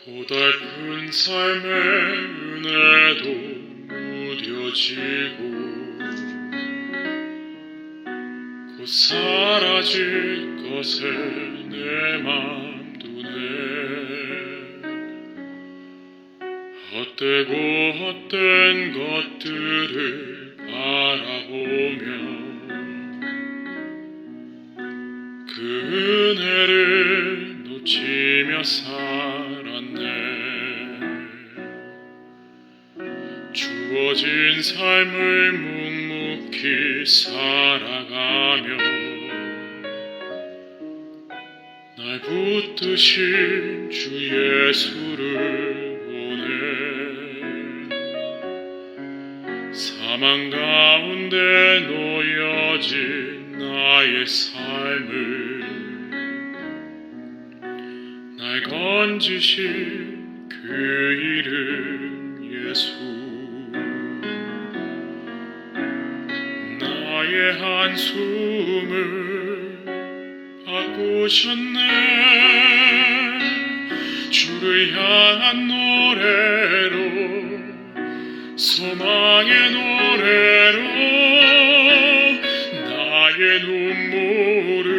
고달픈 삶의 은혜도 무뎌지고 곧 사라질 것에 내 맘 두네. 헛되고 헛된 것들을 바라보며 그 은혜를 놓치며 살았네. 주어진 삶을 묵묵히 살아가며 날 붙드신 주 예수를 보네. 사망 가운데 놓여진 나의 삶을 날 건지신 그 이름 예수. 나의 한숨을 바꾸셨네. 주를 향한 노래로, 소망의 노래로 나의 눈물을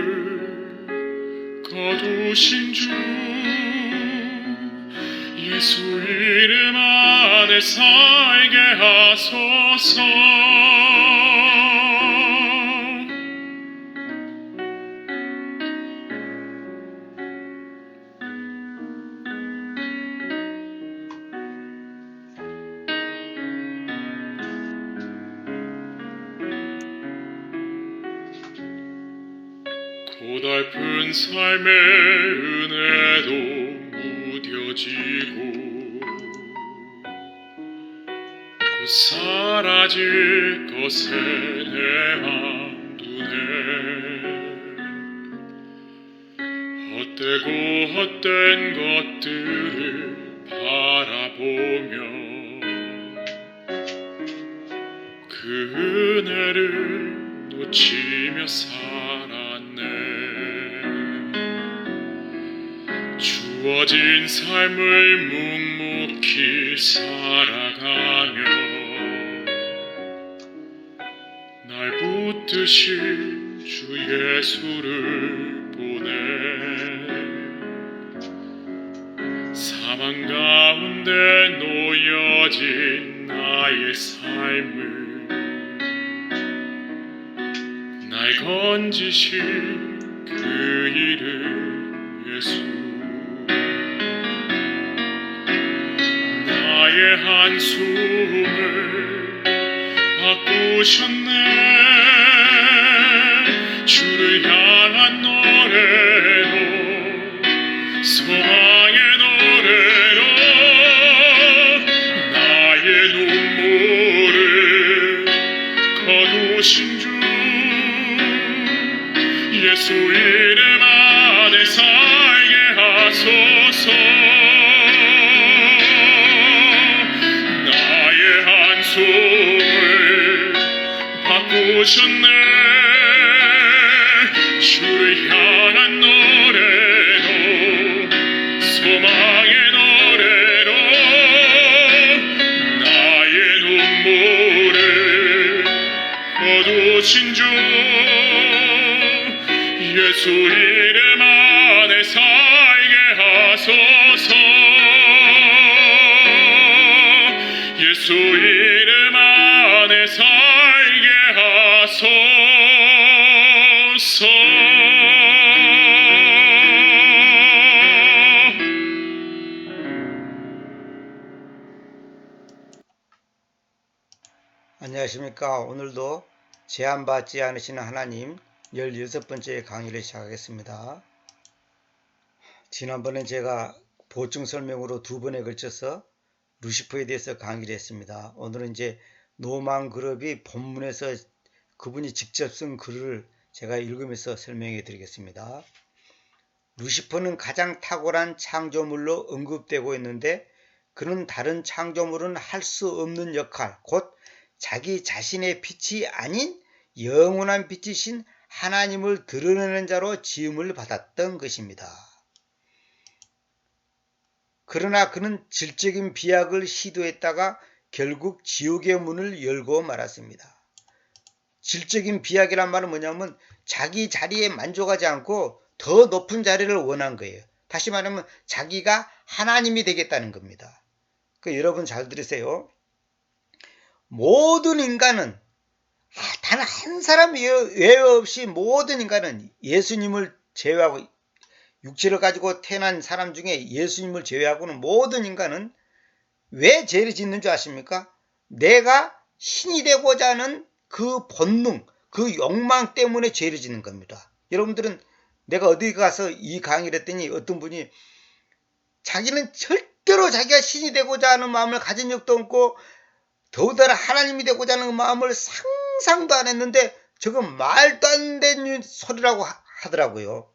거두신 주 예수 이름 안에 살게 하소서. 고달픈 삶의 은혜도 무뎌지고 곧 사라질 것에 내 맘 두네. 헛되고 헛된 것들을 바라보며 그 은혜를 놓치며 살았네. 주어진 삶을 묵묵히 살아가며 날 붙드신 주 예수를 보내. 사망 가운데 놓여진 나의 삶을 날 건지신 그 이름 예수. 나의 한숨을 바꾸셨네. 주를 향한 노래로, 소망의 노래로 나의 눈물을 거두신 주 예수 이름 안에 살게 하소서. 나의 한숨을 바꾸셨네. 주를 향한 노래로, 소망의 노래로 나의 눈물을 거두신 주 예수 이름 안에 살게 하소서. 예수 이름 안에 살게 하소서. 안녕하십니까. 오늘도 제한받지 않으시는 하나님 16번째 강의를 시작하겠습니다. 지난번에 제가 보충 설명으로 2번에 걸쳐서 루시퍼에 대해서 강의를 했습니다. 오늘은 이제 노만 그룹이 본문에서 그분이 직접 쓴 글을 제가 읽으면서 설명해 드리겠습니다. 루시퍼는 가장 탁월한 창조물로 언급되고 있는데 그는 다른 창조물은 할 수 없는 역할, 곧 자기 자신의 빛이 아닌 영원한 빛이신 하나님을 드러내는 자로 지음을 받았던 것입니다. 그러나 그는 질적인 비약을 시도했다가 결국 지옥의 문을 열고 말았습니다. 질적인 비약이란 말은 뭐냐면 자기 자리에 만족하지 않고 더 높은 자리를 원한 거예요. 다시 말하면 자기가 하나님이 되겠다는 겁니다. 여러분 잘 들으세요. 모든 인간은 단 한 사람 외 없이 모든 인간은 예수님을 제외하고 육체를 가지고 태어난 사람 중에 예수님을 제외하고는 모든 인간은 왜 죄를 짓는 줄 아십니까? 내가 신이 되고자 하는 그 본능, 그 욕망 때문에 죄를 짓는 겁니다. 여러분들은 내가 어디 가서 이 강의를 했더니 어떤 분이 자기는 절대로 자기가 신이 되고자 하는 마음을 가진 적도 없고 더군다나 하나님이 되고자 하는 마음을 상상도 안 했는데 저건 말도 안 되는 소리라고 하더라고요.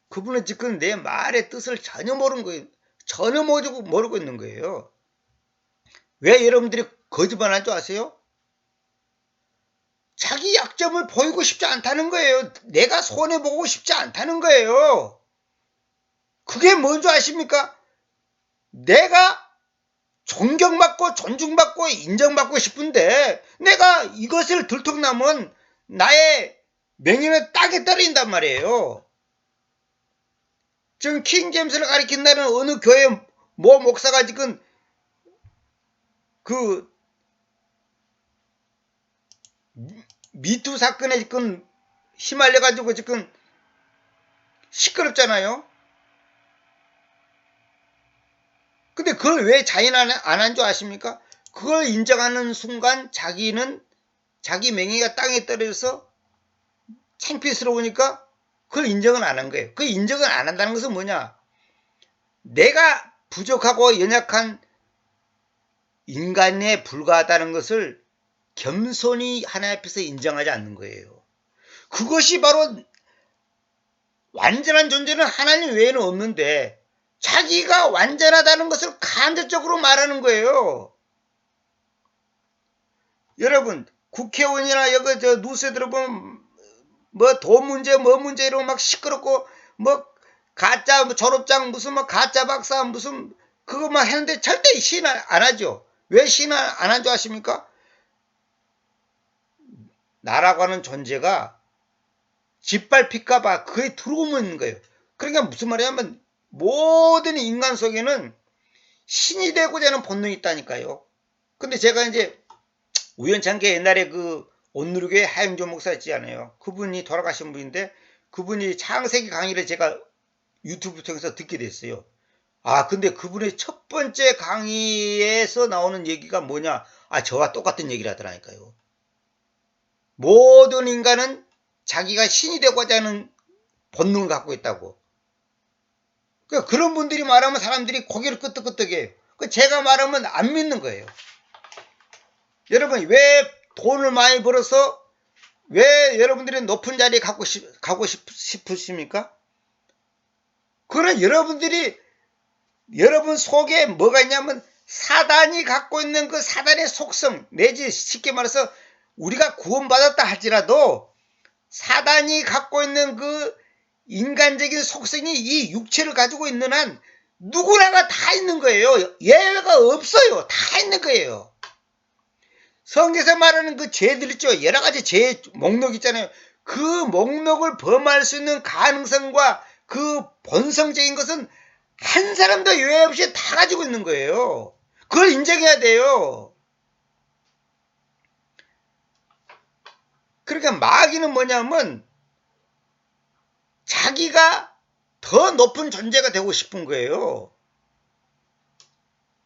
그분은 지금 내 말의 뜻을 전혀 모르는 거예요. 전혀 모르고 있는 거예요. 왜 여러분들이 거짓말할 줄 아세요? 자기 약점을 보이고 싶지 않다는 거예요. 내가 손해보고 싶지 않다는 거예요. 그게 뭔 줄 아십니까? 내가 존경받고 존중받고 인정받고 싶은데 내가 이것을 들통나면 나의 명예는 땅에 떨어진단 말이에요. 지금 킹제임스를 가리킨다는 어느 교회 모 목사가 지금 그 미투 사건에 지금 휘말려가지고 지금 시끄럽잖아요. 근데 그걸 왜 자인 안 한 줄 아십니까? 그걸 인정하는 순간 자기는 자기 명예가 땅에 떨어져서 창피스러우니까 그걸 인정은 안 한 거예요. 그 인정을 안 한다는 것은 뭐냐? 내가 부족하고 연약한 인간에 불과하다는 것을 겸손히 하나님 앞에서 인정하지 않는 거예요. 그것이 바로 완전한 존재는 하나님 외에는 없는데 자기가 완전하다는 것을 간접적으로 말하는 거예요. 여러분 국회의원이나 여기 저 뉴스에 들어보면 뭐 돈 문제 뭐 문제 이러고 막 시끄럽고 뭐 가짜 졸업장 무슨 뭐 가짜 박사 무슨 그것만 했는데 절대 시인 안 하죠. 왜 시인 안 한 줄 아십니까? 나라고 하는 존재가 짓밟힐까봐 그게 두려움이 있는 거예요. 그러니까 무슨 말이냐면 모든 인간 속에는 신이 되고자 하는 본능이 있다니까요. 근데 제가 이제 우연찮게 옛날에 그 온누리교회 하영조 목사 있지 않아요. 그분이 돌아가신 분인데 그분이 창세기 강의를 제가 유튜브 통해서 듣게 됐어요. 아 근데 그분의 첫 번째 강의에서 나오는 얘기가 뭐냐? 아 저와 똑같은 얘기를 하더라니까요. 모든 인간은 자기가 신이 되고자 하는 본능을 갖고 있다고. 그런 분들이 말하면 사람들이 고개를 끄덕끄덕해요. 제가 말하면 안 믿는 거예요. 여러분 왜 돈을 많이 벌어서 왜 여러분들이 높은 자리에 가고 싶으십니까? 그건 여러분들이 여러분 속에 뭐가 있냐면 사단이 갖고 있는 그 사단의 속성 내지 쉽게 말해서 우리가 구원받았다 할지라도 사단이 갖고 있는 그 인간적인 속성이 이 육체를 가지고 있는 한 누구나가 다 있는 거예요. 예외가 없어요. 다 있는 거예요. 성경에서 말하는 그 죄들 있죠. 여러 가지 죄 목록 있잖아요. 그 목록을 범할 수 있는 가능성과 그 본성적인 것은 한 사람도 예외 없이 다 가지고 있는 거예요. 그걸 인정해야 돼요. 그러니까 마귀는 뭐냐면 자기가 더 높은 존재가 되고 싶은 거예요.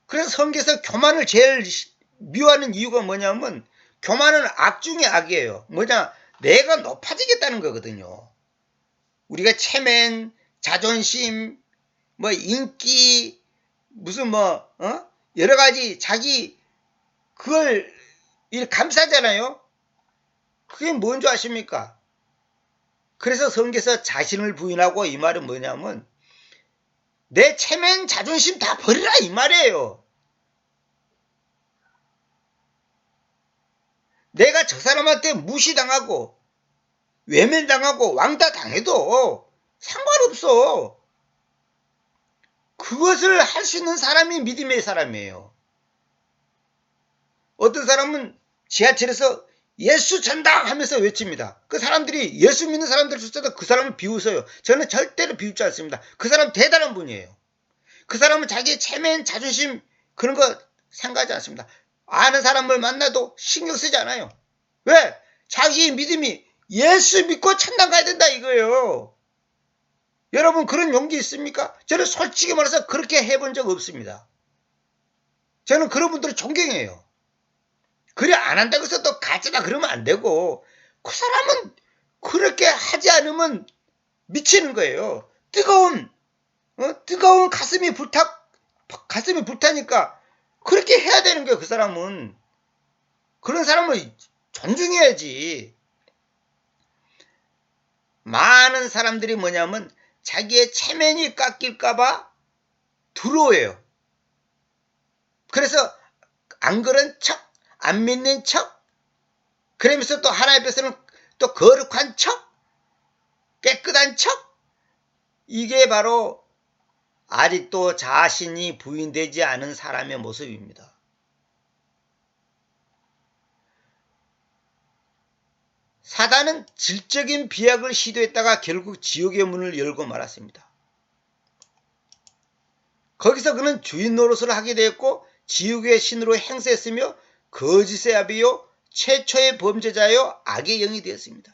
그래서 성경에서 교만을 제일 미워하는 이유가 뭐냐면 교만은 악 중에 악이에요. 뭐냐? 내가 높아지겠다는 거거든요. 우리가 체면, 자존심, 뭐 인기, 무슨 뭐 여러 가지 자기 그걸 감싸잖아요. 그게 뭔 줄 아십니까? 그래서 성경에서 자신을 부인하고 이 말은 뭐냐면 내 체면, 자존심 다 버리라 이 말이에요. 내가 저 사람한테 무시당하고 외면당하고 왕따 당해도 상관없어. 그것을 할 수 있는 사람이 믿음의 사람이에요. 어떤 사람은 지하철에서 예수 전당 하면서 외칩니다. 그 사람들이 예수 믿는 사람들조차도 그 사람을 비웃어요. 저는 절대로 비웃지 않습니다. 그 사람 대단한 분이에요. 그 사람은 자기의 체면, 자존심 그런 거 생각하지 않습니다. 아는 사람을 만나도 신경 쓰지 않아요. 왜? 자기의 믿음이 예수 믿고 천당 가야 된다 이거예요. 여러분 그런 용기 있습니까? 저는 솔직히 말해서 그렇게 해본 적 없습니다. 저는 그런 분들을 존경해요. 그래 안 한다고 해서 또 가지마 그러면 안 되고 그 사람은 그렇게 하지 않으면 미치는 거예요. 뜨거운 가슴이 불타니까 그렇게 해야 되는 거예요. 그 사람은. 그런 사람을 존중해야지. 많은 사람들이 뭐냐면 자기의 체면이 깎일까봐 두려워해요. 그래서 안 그런 척, 안 믿는 척, 그러면서 또 하나님 앞에서는 또 거룩한 척, 깨끗한 척, 이게 바로 아직도 자신이 부인되지 않은 사람의 모습입니다. 사단은 질적인 비약을 시도했다가 결국 지옥의 문을 열고 말았습니다. 거기서 그는 주인 노릇을 하게 되었고 지옥의 신으로 행세했으며 거짓의 아비요 최초의 범죄자요 악의 영이 되었습니다.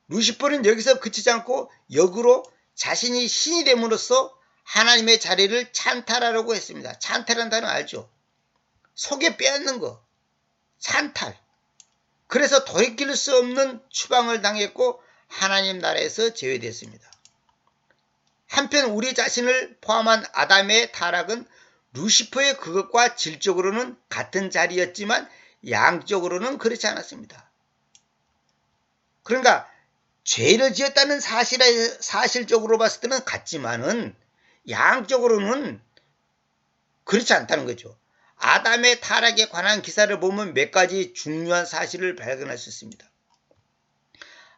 루시퍼는 여기서 그치지 않고 역으로 자신이 신이 됨으로써 하나님의 자리를 찬탈하려고 했습니다. 찬탈한 단어 알죠? 속에 빼앗는 거. 찬탈. 그래서 돌이킬 수 없는 추방을 당했고 하나님 나라에서 제외됐습니다. 한편 우리 자신을 포함한 아담의 타락은 루시퍼의 그것과 질적으로는 같은 자리였지만 양적으로는 그렇지 않았습니다. 그러니까 죄를 지었다는 사실적으로 봤을 때는 같지만은 양적으로는 그렇지 않다는 거죠. 아담의 타락에 관한 기사를 보면 몇 가지 중요한 사실을 발견할 수 있습니다.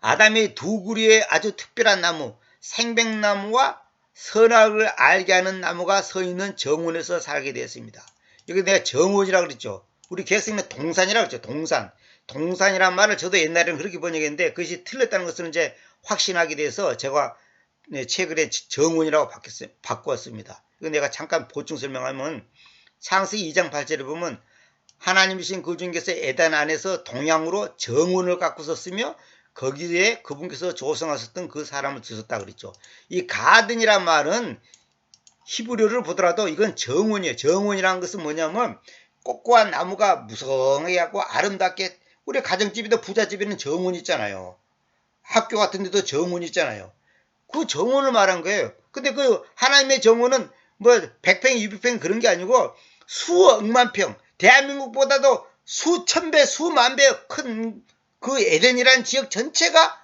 아담의 두 구리의 아주 특별한 나무, 생명나무와 선악을 알게 하는 나무가 서 있는 정원에서 살게 되었습니다. 여기 내가 정원이라고 그랬죠. 우리 개성은 동산이라고 그랬죠. 동산. 동산이란 말을 저도 옛날에는 그렇게 번역했는데 그것이 틀렸다는 것을 이제 확신하게 돼서 제가 최근에 정원이라고 바꿨습니다. 이거 내가 잠깐 보충 설명하면 창세기 2장 8절에 보면 하나님이신 그 주님께서 에덴 안에서 동양으로 정원을 가꾸서 쓰며 거기에 그분께서 조성하셨던 그 사람을 주셨다 그랬죠. 이 가든이란 말은 히브리어를 보더라도 이건 정원이에요. 정원이라는 것은 뭐냐면 꽃과 나무가 무성하게 하고 아름답게 우리 가정집이나 부잣집에는 정원 있잖아요. 학교 같은 데도 정원 있잖아요. 그 정원을 말한 거예요. 근데 그 하나님의 정원은 뭐 100평, 200평 그런 게 아니고 수억만 평, 대한민국보다도 수천 배, 수만 배 큰 그 에덴이라는 지역 전체가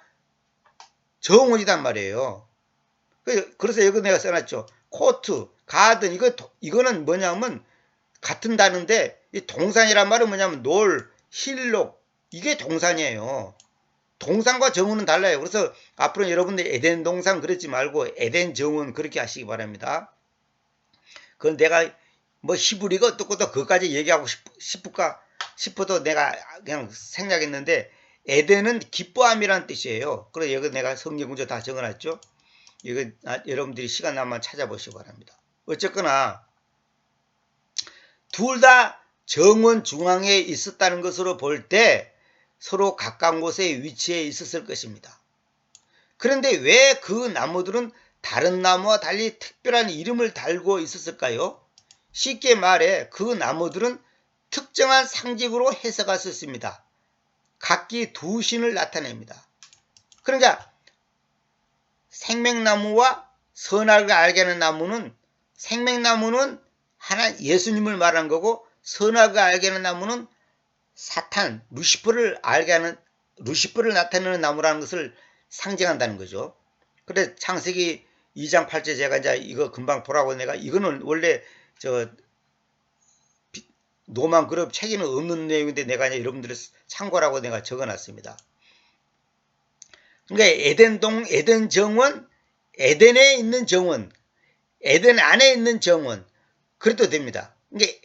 정원이란 말이에요. 그래서 여기 내가 써놨죠. 코트, 가든, 이거는 뭐냐면 같은 단어인데 이 동산이란 말은 뭐냐면 놀, hillock, 이게 동산이에요. 동산과 정원은 달라요. 그래서 앞으로 여러분들 에덴 동산 그러지 말고 에덴 정원 그렇게 하시기 바랍니다. 그건 내가 뭐 히브리가 어떻고 또 그것까지 얘기하고 싶을까 싶어도 내가 그냥 생략했는데 에덴은 기뻐함이라는 뜻이에요. 그래서 여기 내가 성경 구조 다 적어놨죠. 이거 여러분들이 시간 나면 찾아보시기 바랍니다. 어쨌거나 둘 다 정원 중앙에 있었다는 것으로 볼 때 서로 가까운 곳에 위치해 있었을 것입니다. 그런데 왜 그 나무들은 다른 나무와 달리 특별한 이름을 달고 있었을까요? 쉽게 말해 그 나무들은 특정한 상징으로 해석할 수 있습니다. 각기 두 신을 나타냅니다. 그러니까 생명나무와 선악을 알게 하는 나무는 생명나무는 하나 예수님을 말한 거고 선악을 알게 하는 나무는 사탄, 루시퍼를 나타내는 나무라는 것을 상징한다는 거죠. 그래 창세기 2장 8절 제가 이제 이거 금방 보라고 내가 이거는 원래 노만 그룹 책에는 없는 내용인데 내가 이제 여러분들의 참고라고 내가 적어놨습니다. 그러니까 에덴 정원, 에덴에 있는 정원, 에덴 안에 있는 정원. 그래도 됩니다. 이게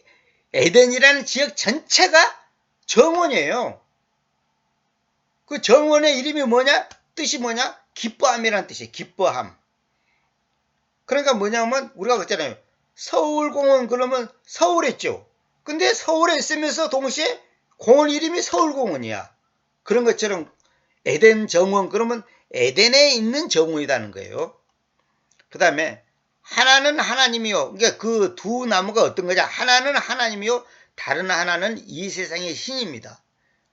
에덴이라는 지역 전체가 정원이에요. 그 정원의 이름이 뭐냐? 뜻이 뭐냐? 기뻐함이라는 뜻이에요. 기뻐함. 그러니까 뭐냐면 우리가 그랬잖아요. 서울공원 그러면 서울에 있죠. 근데 서울에 있으면서 동시에 공원 이름이 서울공원이야. 그런 것처럼 에덴 정원 그러면 에덴에 있는 정원이라는 거예요. 그 다음에 하나는 하나님이요. 그러니까 그 두 나무가 어떤 거냐? 하나는 하나님이요. 다른 하나는 이 세상의 신입니다.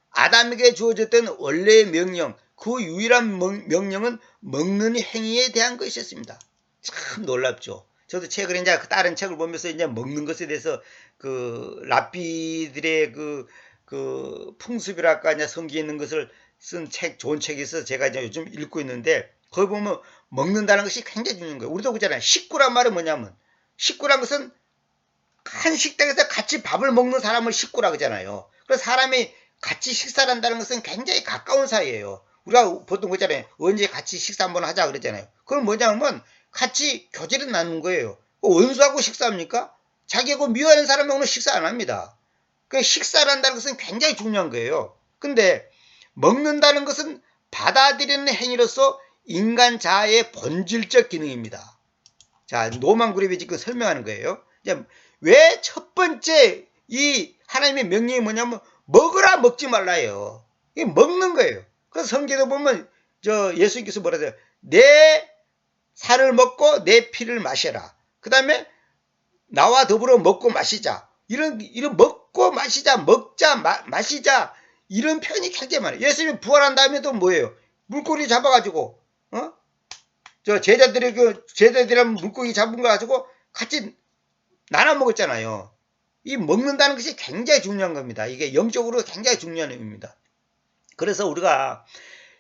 아담에게 주어졌던 원래의 명령, 그 유일한 명령은 먹는 행위에 대한 것이었습니다. 참 놀랍죠. 저도 최근에 이제 다른 책을 보면서 이제 먹는 것에 대해서 그 랍비들의 그 풍습이랄까 이제 성기에 있는 것을 쓴 책, 좋은 책이 있어서 제가 이제 요즘 읽고 있는데 거기 보면 먹는다는 것이 굉장히 중요한 거예요. 우리도 그러잖아요. 식구란 말은 뭐냐면 식구란 것은 한 식당에서 같이 밥을 먹는 사람을 식구라 그러잖아요. 그래서 사람이 같이 식사를 한다는 것은 굉장히 가까운 사이예요. 우리가 보통 그러잖아요. 언제 같이 식사 한번 하자 그러잖아요. 그건 뭐냐면 같이 교제를 나누는 거예요. 원수하고 식사합니까? 자기하고 미워하는 사람하고는 식사 안 합니다. 그 식사를 한다는 것은 굉장히 중요한 거예요. 근데 먹는다는 것은 받아들이는 행위로서 인간 자아의 본질적 기능입니다. 자, 노만 그룹이 지금 설명하는 거예요. 왜 첫 번째 이 하나님의 명령이 뭐냐면 먹으라 먹지 말라예요. 이게 먹는 거예요. 그래서 성경에 보면 예수님께서 뭐라 해요? 내 살을 먹고 내 피를 마셔라. 그 다음에 나와 더불어 먹고 마시자. 이런 먹고 마시자, 먹자, 마시자 이런 표현이 굉장히 많아요. 예수님이 부활한 다음에도 뭐예요? 물고기 잡아가지고 제자들이랑 물고기 잡은 거 가지고 같이 나눠 먹었잖아요. 이 먹는다는 것이 굉장히 중요한 겁니다. 이게 영적으로 굉장히 중요한 의미입니다. 그래서 우리가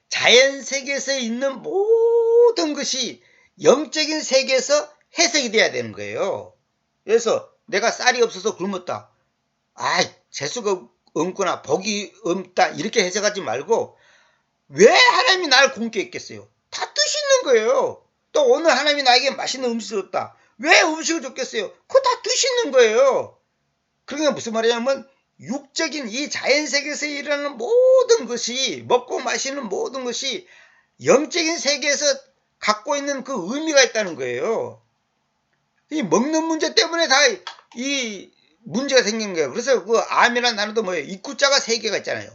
자연 세계에서 있는 모든 것이 영적인 세계에서 해석이 돼야 되는 거예요. 그래서 내가 쌀이 없어서 굶었다. 재수가 없구나. 복이 없다. 이렇게 해석하지 말고 왜 하나님이 나를 굶게 했겠어요? 다 뜻이 있는 거예요. 또 오늘 하나님이 나에게 맛있는 음식을 줬다. 왜 음식을 줬겠어요? 그거 다 뜻이 있는 거예요. 그러니까 무슨 말이냐면 육적인 이 자연세계에서 일어나는 모든 것이 먹고 마시는 모든 것이 영적인 세계에서 갖고 있는 그 의미가 있다는 거예요. 이 먹는 문제 때문에 다 이 문제가 생긴 거예요. 그래서 그 암이라는 단어도 뭐예요? 입구자가 3개가 있잖아요.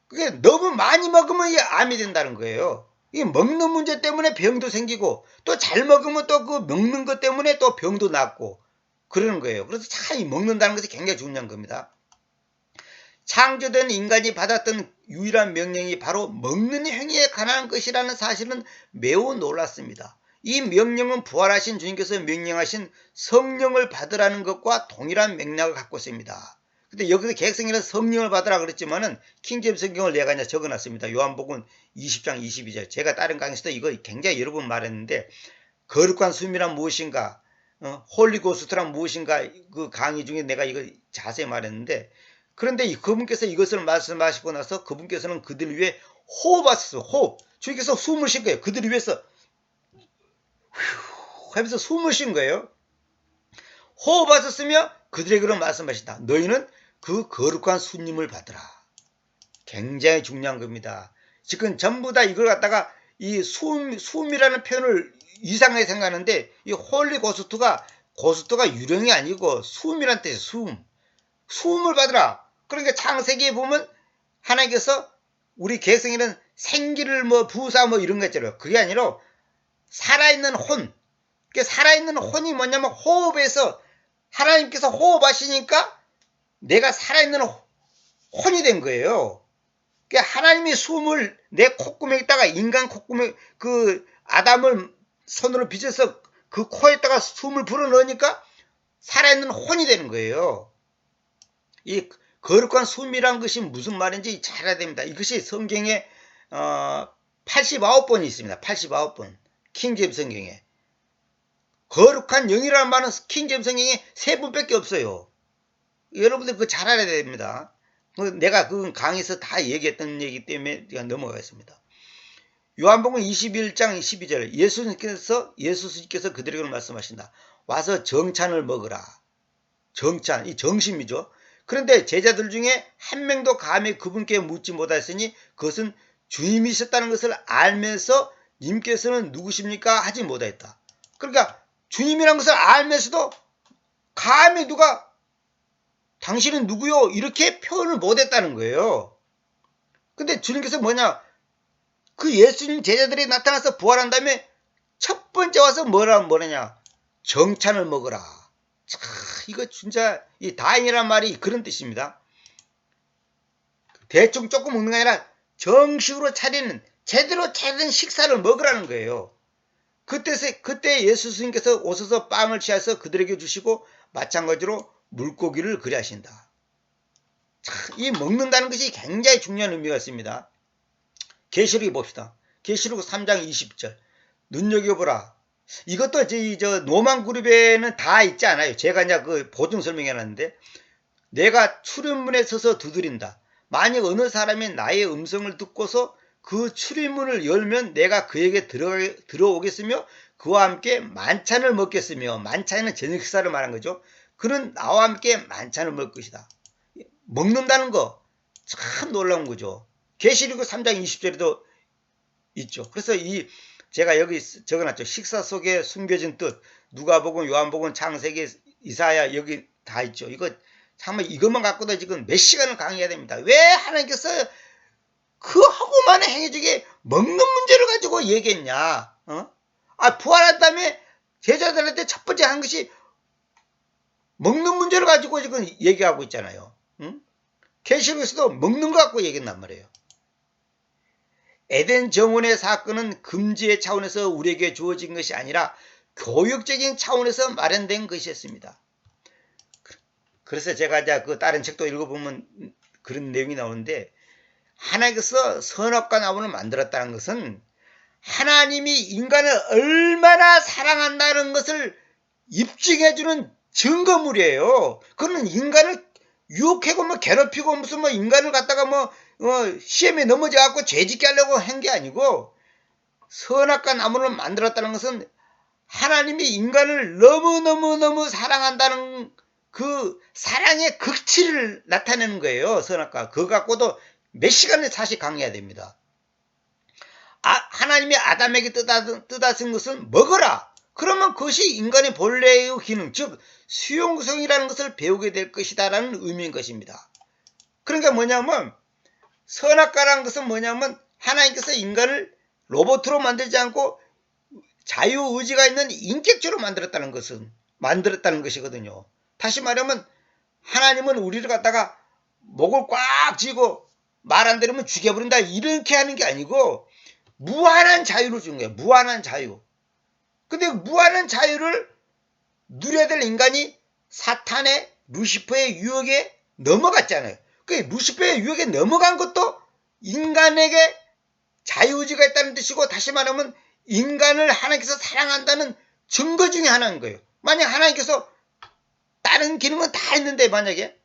그게 너무 많이 먹으면 이게 암이 된다는 거예요. 이 먹는 문제 때문에 병도 생기고 또 잘 먹으면 또 그 먹는 것 때문에 또 병도 낫고 그러는 거예요. 그래서 참 이 먹는다는 것이 굉장히 중요한 겁니다. 창조된 인간이 받았던 유일한 명령이 바로 먹는 행위에 관한 것이라는 사실은 매우 놀랐습니다. 이 명령은 부활하신 주님께서 명령하신 성령을 받으라는 것과 동일한 맥락을 갖고 있습니다. 근데 여기서 개혁성경에는 성령을 받으라 그랬지만은 킹제임스 성경을 내가 이제 적어놨습니다. 요한복음 20장 22절. 제가 다른 강의에서도 이거 굉장히 여러 번 말했는데 거룩한 숨이란 무엇인가, 홀리고스트란 무엇인가 그 강의 중에 내가 이거 자세히 말했는데 그런데 그분께서 이것을 말씀하시고 나서 그분께서는 그들 위해 호흡하셨어요. 호흡. 주님께서 숨을 쉰 거예요. 그들 위해서 하면서 숨을 쉰 거예요. 호흡하셨으며 그들에게로 말씀하신다. 너희는 그 거룩한 수님을 받으라. 굉장히 중요한 겁니다. 지금 전부 다 이걸 갖다가 이 숨이라는 표현을 이상하게 생각하는데 이 홀리 고스트가 유령이 아니고 숨이란 뜻이에요. 숨을 받으라. 그러니까 창세기에 보면 하나님께서 우리 개성에는 생기를 부사 이런 거 있잖아요. 그게 아니라 살아있는 혼. 살아있는 혼이 뭐냐면 호흡에서 하나님께서 호흡하시니까 내가 살아있는 혼이 된 거예요. 하나님이 숨을 내 콧구멍에 있다가 인간 콧구멍에 그 아담을 손으로 빚어서 그 코에다가 숨을 불어넣으니까 살아있는 혼이 되는 거예요. 이 거룩한 숨이란 것이 무슨 말인지 잘 알아야 됩니다. 이것이 성경에 89번이 있습니다. 89번. 킹제임스 성경에. 거룩한 영이라는 말은 킹제임스 성경에 3번밖에 없어요. 여러분들 그거 잘 알아야 됩니다. 내가 그 강의에서 다 얘기했던 얘기 때문에 제가 넘어가겠습니다. 요한복음 21장 12절 예수님께서 그들에게 말씀하신다. 와서 정찬을 먹으라. 정찬, 이 정심이죠. 그런데 제자들 중에 한 명도 감히 그분께 묻지 못하였으니 그것은 주님이셨다는 것을 알면서 님께서는 누구십니까? 하지 못하였다. 그러니까 주님이라는 것을 알면서도 감히 누가 당신은 누구요? 이렇게 표현을 못했다는 거예요. 근데 주님께서 뭐냐? 그 예수님 제자들이 나타나서 부활한 다음에 첫 번째 와서 뭐라냐? 정찬을 먹으라. 참, 이거 진짜 이 다행이란 말이 그런 뜻입니다. 대충 조금 먹는 게 아니라 정식으로 차리는 제대로 차린 식사를 먹으라는 거예요. 그때 예수 스님께서 오셔서 빵을 취하서 그들에게 주시고 마찬가지로 물고기를 그리하신다. 참, 이 먹는다는 것이 굉장히 중요한 의미가 있습니다. 계시록에 봅시다. 계시록 3장 20절. 눈여겨보라. 이것도 저 노만 그룹에는 다 있지 않아요. 제가 이제 그 보증 설명해 놨는데, 내가 출입문에 서서 두드린다. 만약 어느 사람이 나의 음성을 듣고서 그 출입문을 열면 내가 그에게 들어오겠으며 그와 함께 만찬을 먹겠으며, 만찬은 저녁 식사를 말한 거죠. 그는 나와 함께 만찬을 먹을 것이다. 먹는다는 거 참 놀라운 거죠. 계시록 3장 20절에도 있죠. 그래서 제가 여기 적어놨죠. 식사 속에 숨겨진 뜻, 누가복음, 요한복음, 창세기, 이사야 여기 다 있죠. 이거 정말 이것만 갖고도 지금 몇 시간을 강의해야 됩니다. 왜 하나님께서 그 하고 많은 행위 중에 먹는 문제를 가지고 얘기했냐? 부활한 다음에 제자들한테 첫 번째 한 것이 먹는 문제를 가지고 지금 얘기하고 있잖아요. 계시록에서도 먹는 거 갖고 얘기했단 말이에요. 에덴 정원의 사건은 금지의 차원에서 우리에게 주어진 것이 아니라 교육적인 차원에서 마련된 것이었습니다. 그래서 제가 이제 그 다른 책도 읽어보면 그런 내용이 나오는데, 하나님께서 선악과 나무를 만들었다는 것은 하나님이 인간을 얼마나 사랑한다는 것을 입증해주는 증거물이에요. 그거는 인간을 유혹하고 괴롭히고 무슨 인간을 갖다가 시험에 넘어져갖고 죄짓게 하려고 한 게 아니고, 선악과 나무를 만들었다는 것은 하나님이 인간을 너무너무 사랑한다는 그 사랑의 극치를 나타내는 거예요. 선악과. 그거 갖고도 몇 시간을 사실 강의해야 됩니다. 하나님이 아담에게 뜻하신 것은 먹어라. 그러면 그것이 인간의 본래의 기능, 즉 수용성이라는 것을 배우게 될 것이다라는 의미인 것입니다. 그러니까 뭐냐면, 선악과라는 것은 뭐냐면 하나님께서 인간을 로봇으로 만들지 않고 자유의지가 있는 인격체로 만들었다는 것이거든요. 다시 말하면 하나님은 우리를 갖다가 목을 꽉 쥐고 말 안 들으면 죽여버린다 이렇게 하는 게 아니고 무한한 자유를 준 거예요. 무한한 자유. 근데 무한한 자유를 누려야 될 인간이 사탄의 루시퍼의 유혹에 넘어갔잖아요. 그 루시퍼의 유혹에 넘어간 것도 인간에게 자유의지가 있다는 뜻이고, 다시 말하면 인간을 하나님께서 사랑한다는 증거 중에 하나인 거예요. 만약 하나님께서 다른 기능은 다 있는데 만약에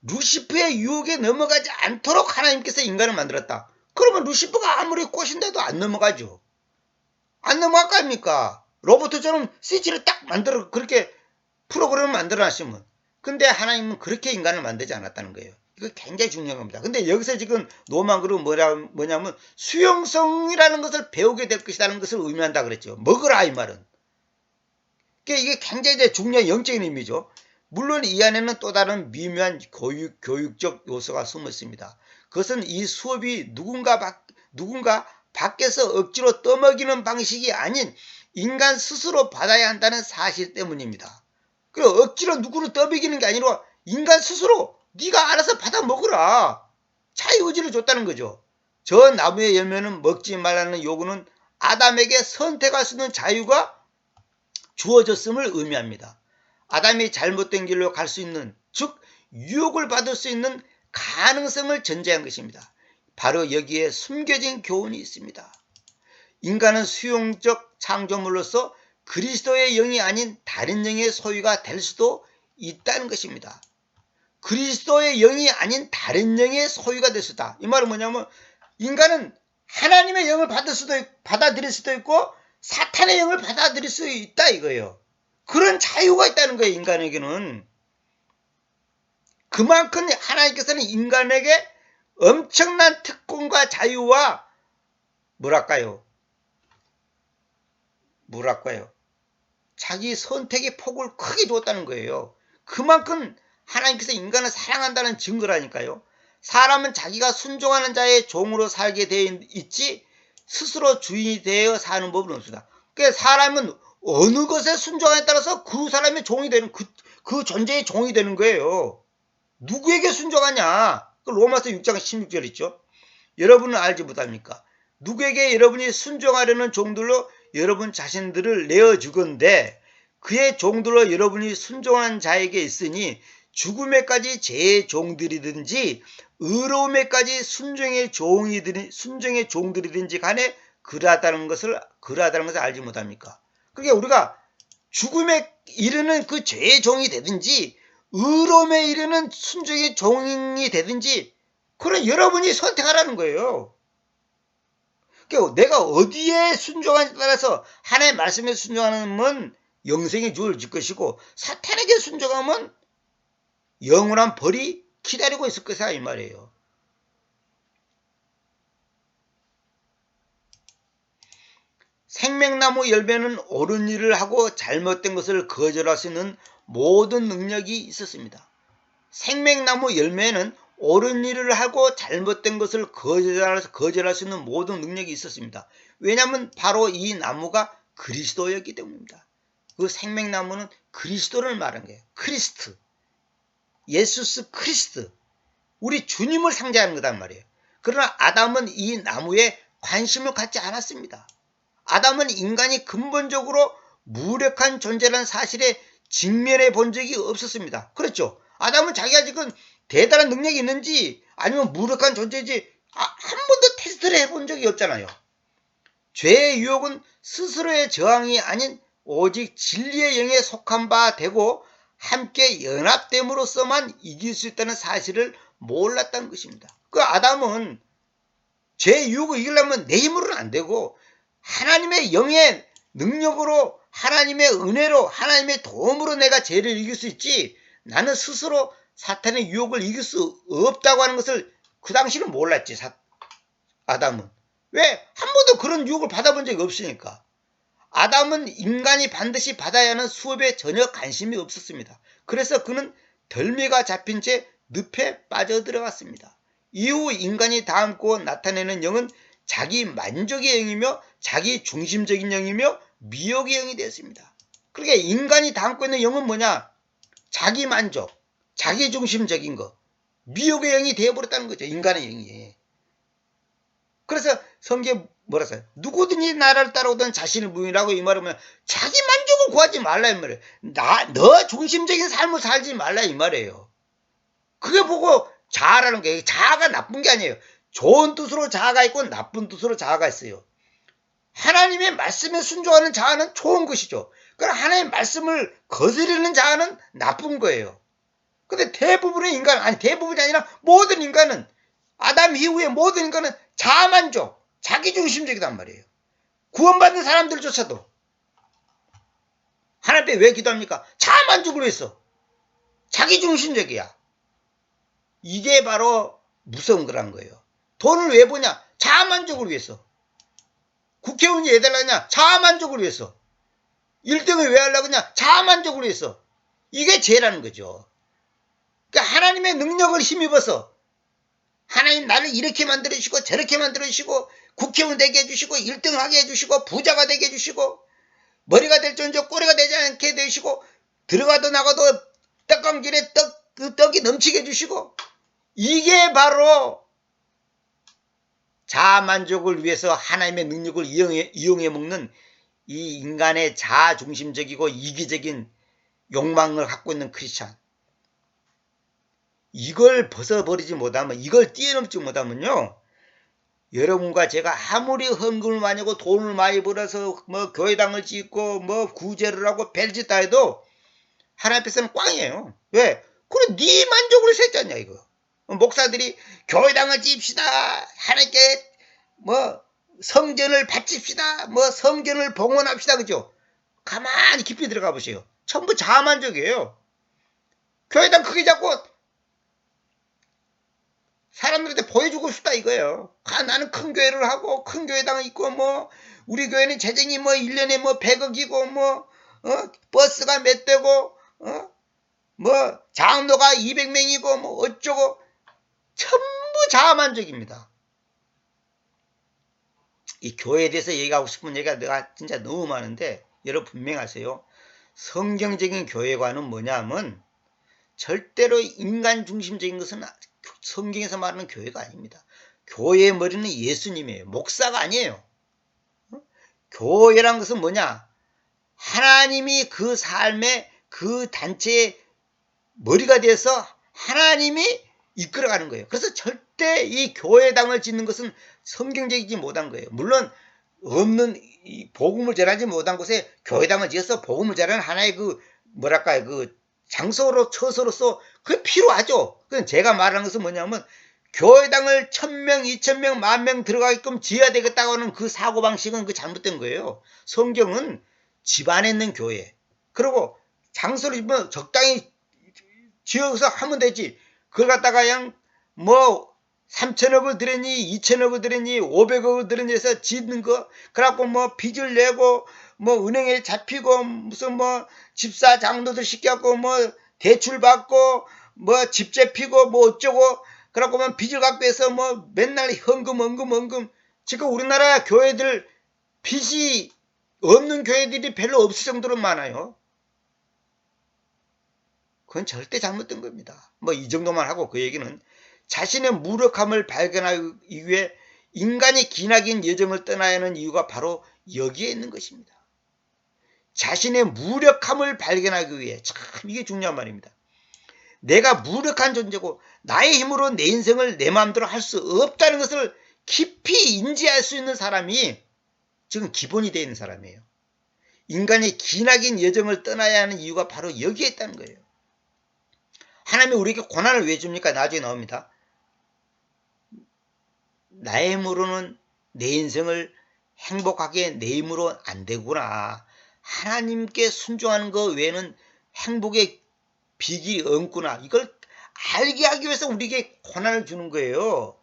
루시퍼의 유혹에 넘어가지 않도록 하나님께서 인간을 만들었다. 그러면 루시퍼가 아무리 꼬신데도 안 넘어가죠. 안 넘어갈 거 아닙니까? 로봇처럼 스위치를 딱 만들어 그렇게 프로그램을 만들어 놨으면. 근데 하나님은 그렇게 인간을 만들지 않았다는 거예요. 이거 굉장히 중요한 겁니다. 근데 여기서 지금 노만그룹은 뭐냐면 수용성이라는 것을 배우게 될 것이라는 것을 의미한다 그랬죠. 먹으라 이 말은. 이게 굉장히 중요한 영적인 의미죠. 물론 이 안에는 또 다른 미묘한 교육적 요소가 숨어 있습니다. 그것은 이 수업이 누군가 밖에서 억지로 떠먹이는 방식이 아닌 인간 스스로 받아야 한다는 사실 때문입니다. 그리고 억지로 누구를 떠먹이는 게 아니라 인간 스스로 네가 알아서 받아 먹으라. 자유의지를 줬다는 거죠. 저 나무의 열매는 먹지 말라는 요구는 아담에게 선택할 수 있는 자유가 주어졌음을 의미합니다. 아담이 잘못된 길로 갈 수 있는, 즉 유혹을 받을 수 있는 가능성을 전제한 것입니다. 바로 여기에 숨겨진 교훈이 있습니다. 인간은 수용적 창조물로서 그리스도의 영이 아닌 다른 영의 소유가 될 수도 있다는 것입니다. 그리스도의 영이 아닌 다른 영의 소유가 될 수 있다. 이 말은 뭐냐면 인간은 하나님의 영을 받아들일 수도 있고 사탄의 영을 받아들일 수 있다 이거예요. 그런 자유가 있다는 거예요. 인간에게는. 그만큼 하나님께서는 인간에게 엄청난 특권과 자유와 뭐랄까요? 자기 선택의 폭을 크게 줬다는 거예요. 그만큼 하나님께서 인간을 사랑한다는 증거라니까요. 사람은 자기가 순종하는 자의 종으로 살게 되어 있지 스스로 주인이 되어 사는 법은 없습니다. 그러니까 사람은 어느 것에 순종하에 따라서 그 사람의 종이 되는 그 존재의 종이 되는 거예요. 누구에게 순종하냐? 그 로마서 6장 16절 있죠. 여러분은 알지 못합니까? 누구에게 여러분이 순종하려는 종들로 여러분 자신들을 내어주건대 그의 종들로 여러분이 순종한 자에게 있으니 죽음에까지 제 종들이든지 의로움에까지 순종의 종들이든지 간에 그러하다는 것을 알지 못합니까? 그러니까 우리가 죽음에 이르는 그 죄의 종이 되든지 의로움에 이르는 순종의 종이 되든지 그건 여러분이 선택하라는 거예요. 그러니까 내가 어디에 순종하냐에 따라서 하나님의 말씀에 순종하면 영생의 주를 줄 것이고 사탄에게 순종하면 영원한 벌이 기다리고 있을 것이다 이 말이에요. 생명나무 열매는 옳은 일을 하고 잘못된 것을 거절할 수 있는 모든 능력이 있었습니다. 생명나무 열매는 옳은 일을 하고 잘못된 것을 거절할 수 있는 모든 능력이 있었습니다. 왜냐하면 바로 이 나무가 그리스도였기 때문입니다. 그 생명나무는 그리스도를 말한 거예요. 크리스트, 예수스 크리스트, 우리 주님을 상징하는 거단 말이에요. 그러나 아담은 이 나무에 관심을 갖지 않았습니다. 아담은 인간이 근본적으로 무력한 존재라는 사실에 직면해 본 적이 없었습니다. 그렇죠? 아담은 자기가 지금 대단한 능력이 있는지 아니면 무력한 존재인지 한 번도 테스트를 해본 적이 없잖아요. 죄의 유혹은 스스로의 저항이 아닌 오직 진리의 영에 속한 바 되고 함께 연합됨으로써만 이길 수 있다는 사실을 몰랐다는 것입니다. 그 아담은 죄의 유혹을 이기려면 내 힘으로는 안 되고 하나님의 영의 능력으로 하나님의 은혜로 하나님의 도움으로 내가 죄를 이길 수 있지 나는 스스로 사탄의 유혹을 이길 수 없다고 하는 것을 그 당시는 몰랐지 아담은. 왜? 한 번도 그런 유혹을 받아본 적이 없으니까. 아담은 인간이 반드시 받아야 하는 수업에 전혀 관심이 없었습니다. 그래서 그는 덜미가 잡힌 채 늪에 빠져들어갔습니다. 이후 인간이 담고 나타내는 영은 자기 만족의 영이며 자기 중심적인 영이며 미혹의 영이 되었습니다. 그러니까 인간이 담고 있는 영은 뭐냐? 자기 만족, 자기 중심적인 거, 미혹의 영이 되어버렸다는 거죠. 인간의 영이. 그래서 성경에 뭐라 써요? 누구든지 나를 따라오던 자신을 부인하고 이 말은 자기 만족을 구하지 말라 이 말이에요. 너 중심적인 삶을 살지 말라 이 말이에요. 그게 보고 자아라는 거예요. 자아가 나쁜 게 아니에요. 좋은 뜻으로 자아가 있고 나쁜 뜻으로 자아가 있어요. 하나님의 말씀에 순종하는 자아는 좋은 것이죠. 그러나 하나님의 말씀을 거스르는 자아는 나쁜 거예요. 근데 대부분의 인간, 아니 대부분이 아니라 모든 인간은 아담 이후에 모든 인간은 자아만족, 자기중심적이단 말이에요. 구원받는 사람들조차도 하나님 앞에 왜 기도합니까? 자아만족을 위해서. 자기중심적이야. 이게 바로 무서운 거란 거예요. 돈을 왜 버냐? 자아만족을 위해서. 국회의원이 왜 달라냐? 자아만족을 위해서. 1등을 왜 하려고 하냐? 자아만족을 위해서. 이게 죄라는 거죠. 그러니까 하나님의 능력을 힘입어서 하나님 나를 이렇게 만들어주시고 저렇게 만들어주시고 국회의원 되게 해주시고 1등을 하게 해주시고 부자가 되게 해주시고 머리가 될 정도 꼬리가 되지 않게 해주시고 들어가도 나가도 떡강질에 떡이 넘치게 해주시고 이게 바로 자아만족을 위해서 하나님의 능력을 이용해 먹는 이 인간의 자아중심적이고 이기적인 욕망을 갖고 있는 크리스찬. 이걸 벗어버리지 못하면, 이걸 뛰어넘지 못하면요, 여러분과 제가 아무리 헌금을 많이 하고 돈을 많이 벌어서 뭐 교회당을 짓고 뭐 구제를 하고 별짓 다 해도 하나님 앞에서는 꽝이에요. 왜? 그래 네 만족을 위해서 했잖냐 이거. 목사들이 교회당을 짓읍시다. 하나님께 뭐 성전을 바칩시다. 뭐 성전을 봉헌합시다. 그죠? 가만히 깊이 들어가 보세요. 전부 자만족이에요. 교회당 크게 잡고 사람들한테 보여주고 싶다 이거예요. 아, 나는 큰 교회를 하고 큰 교회당 있고 뭐 우리 교회는 재정이 뭐 1년에 뭐 100억이고 뭐 버스가 몇 대고 뭐 장로가 200명이고 뭐 어쩌고 전부 자만족입니다. 이 교회에 대해서 얘기하고 싶은 얘기가 내가 진짜 너무 많은데 여러분 분명히 아세요. 성경적인 교회관은 뭐냐면 절대로 인간 중심적인 것은 성경에서 말하는 교회가 아닙니다. 교회의 머리는 예수님이에요. 목사가 아니에요. 교회란 것은 뭐냐? 하나님이 그 삶의 그 단체의 머리가 돼서 하나님이 이끌어가는 거예요. 그래서 절대 이 교회당을 짓는 것은 성경적이지 못한 거예요. 물론 없는 복음을 전하지 못한 곳에 교회당을 지어서 복음을 전하는 하나의 그 뭐랄까요 그 장소로 처소로서 그게 필요하죠. 그건 제가 말하는 것은 뭐냐면 교회당을 1000명, 2000명, 10,000명 들어가게끔 지어야 되겠다고 하는 그 사고방식은 그 잘못된 거예요. 성경은 집안에 있는 교회 그리고 장소를 뭐 적당히 지어서 하면 되지. 그걸 갖다가 그냥 뭐 3천억을 들였니 2천억을 들였니 500억을 들였니 해서 짓는 거 그래갖고 뭐 빚을 내고 뭐 은행에 잡히고 무슨 뭐 집사 장로들 시켜갖고 뭐 대출 받고 뭐 집 잡히고 뭐 어쩌고 그래갖고 뭐 빚을 갖고 해서 뭐 맨날 헌금 지금 우리나라 교회들 빚이 없는 교회들이 별로 없을 정도로 많아요. 그건 절대 잘못된 겁니다. 뭐 이 정도만 하고 그 얘기는 자신의 무력함을 발견하기 위해 인간의 기나긴 여정을 떠나야 하는 이유가 바로 여기에 있는 것입니다. 자신의 무력함을 발견하기 위해 참 이게 중요한 말입니다. 내가 무력한 존재고 나의 힘으로 내 인생을 내 마음대로 할 수 없다는 것을 깊이 인지할 수 있는 사람이 지금 기본이 되어 있는 사람이에요. 인간의 기나긴 여정을 떠나야 하는 이유가 바로 여기에 있다는 거예요. 하나님이 우리에게 고난을 왜 줍니까? 나중에 나옵니다. 나의 힘으로는 내 인생을 행복하게 내 힘으로 안 되구나. 하나님께 순종하는 것 외에는 행복의 비길이 없구나. 이걸 알게 하기 위해서 우리에게 고난을 주는 거예요.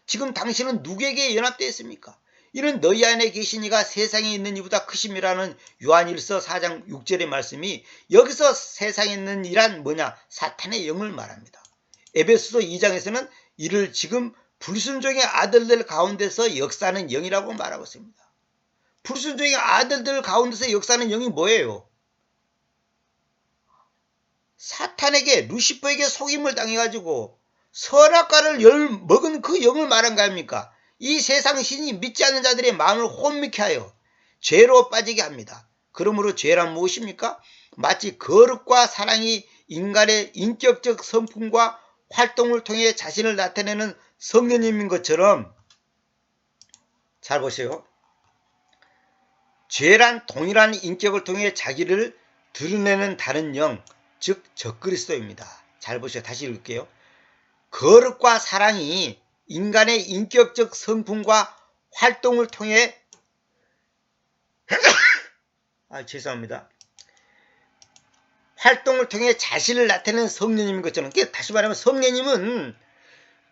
지금 당신은 누구에게 연합되어 있습니까? 이는 너희 안에 계신 이가 세상에 있는 이보다 크심이라는 요한일서 4장 6절의 말씀이 여기서 세상에 있는 이란 뭐냐? 사탄의 영을 말합니다. 에베소서 2장에서는 이를 지금 불순종의 아들들 가운데서 역사하는 영이라고 말하고 있습니다. 불순종의 아들들 가운데서 역사하는 영이 뭐예요? 사탄에게 루시퍼에게 속임을 당해가지고 선악과를 먹은 그 영을 말한 거 아닙니까? 이 세상 신이 믿지 않는 자들의 마음을 혼미케 하여 죄로 빠지게 합니다. 그러므로 죄란 무엇입니까? 마치 거룩과 사랑이 인간의 인격적 성품과 활동을 통해 자신을 나타내는 성령님인 것처럼 잘 보세요. 죄란 동일한 인격을 통해 자기를 드러내는 다른 영, 즉 적그리스도입니다. 잘 보세요. 다시 읽을게요. 거룩과 사랑이 인간의 인격적 성품과 활동을 통해 죄송합니다. 활동을 통해 자신을 나타내는 성령님인 것처럼 다시 말하면 성령님은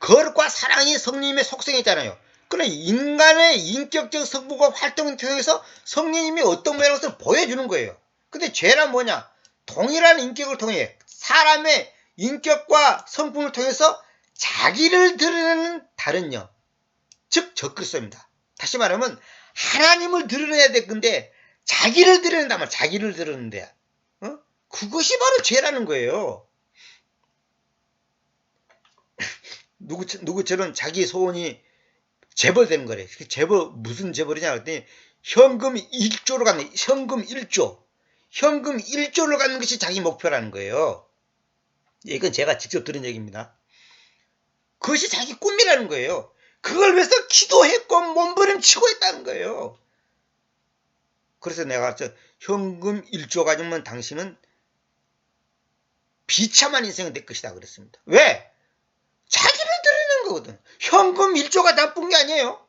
거룩과 사랑이 성령님의 속성이잖아요. 그러나 인간의 인격적 성품과 활동을 통해서 성령님이 어떤 모양의 것을 보여주는 거예요. 근데 죄란 뭐냐? 동일한 인격을 통해 사람의 인격과 성품을 통해서 자기를 드러내는 다른 영, 즉 적그리스도입니다. 다시 말하면 하나님을 드러내야 될 건데 자기를 드러낸단 말이야. 자기를 드러낸대. 그것이 바로 죄라는 거예요. 누구처럼 자기 소원이 재벌되는 거래. 재벌 무슨 재벌이냐 그랬더니 현금 1조로 갖는 현금 1조. 현금 1조를 갖는 것이 자기 목표라는 거예요. 이건 제가 직접 들은 얘기입니다. 그것이 자기 꿈이라는 거예요. 그걸 위해서 기도했고 몸부림치고 있다는 거예요. 그래서 내가 현금 1조 가지면 당신은 비참한 인생이 될 것이다 그랬습니다. 왜? 자기를 드러내는 거거든. 현금 1조가 나쁜 게 아니에요.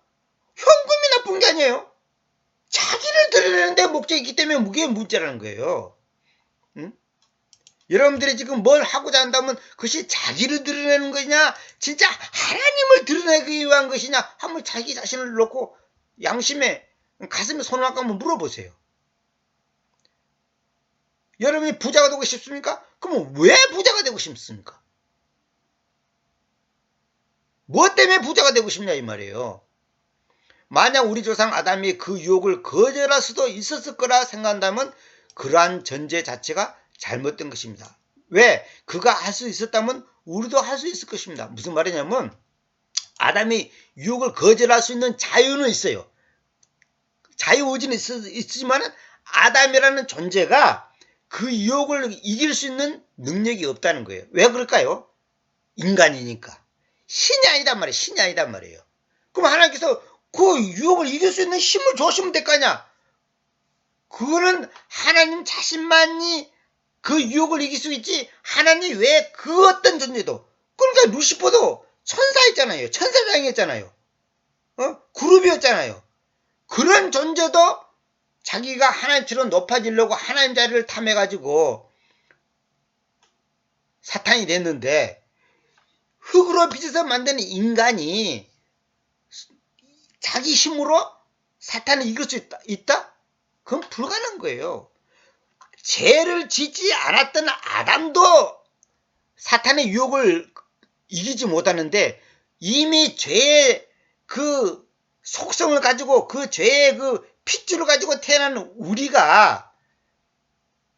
현금이 나쁜 게 아니에요. 자기를 드러내는데 목적이 있기 때문에 그게 문제라는 거예요. 응? 여러분들이 지금 뭘 하고자 한다면 그것이 자기를 드러내는 것이냐 진짜 하나님을 드러내기 위한 것이냐 한번 자기 자신을 놓고 양심에 가슴에 손을 한번 물어보세요. 여러분이 부자가 되고 싶습니까? 그러면 왜 부자가 되고 싶습니까? 뭐 때문에 부자가 되고 싶냐 이 말이에요. 만약 우리 조상 아담이 그 유혹을 거절할 수도 있었을 거라 생각한다면 그러한 전제 자체가 잘못된 것입니다. 왜? 그가 할 수 있었다면 우리도 할 수 있을 것입니다. 무슨 말이냐면 아담이 유혹을 거절할 수 있는 자유는 있어요. 자유의지는 있지만 아담이라는 존재가 그 유혹을 이길 수 있는 능력이 없다는 거예요. 왜 그럴까요? 인간이니까. 신이 아니단 말이에요. 신이 아니단 말이에요. 그럼 하나님께서 그 유혹을 이길 수 있는 힘을 주시면 될 거 아니야. 그거는 하나님 자신만이 그 유혹을 이길 수 있지 하나님 외에 그 어떤 존재도 그러니까 루시퍼도 천사였잖아요. 천사장이었잖아요. 그룹이었잖아요. 그런 존재도 자기가 하나님처럼 높아지려고 하나님 자리를 탐해가지고 사탄이 됐는데 흙으로 빚어서 만드는 인간이 자기 힘으로 사탄을 이길 수 있다? 그건 불가능한 거예요. 죄를 짓지 않았던 아담도 사탄의 유혹을 이기지 못하는데 이미 죄의 그 속성을 가지고 그 죄의 그 핏줄을 가지고 태어난 우리가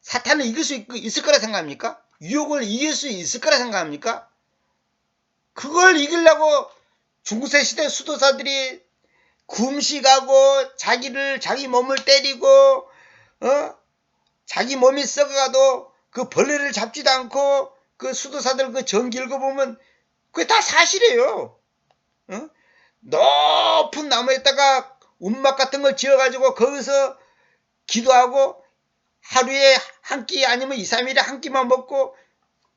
사탄을 이길 수 있을 거라 생각합니까? 유혹을 이길 수 있을 거라 생각합니까? 그걸 이기려고 중세시대 수도사들이 금식하고 자기 몸을 때리고 자기 몸이 썩어가도 그 벌레를 잡지도 않고 그 수도사들 그 전기 읽어보면 그게 다 사실이에요. 높은 나무에다가 움막 같은 걸 지어가지고 거기서 기도하고 하루에 한 끼 아니면 2, 3일에 한 끼만 먹고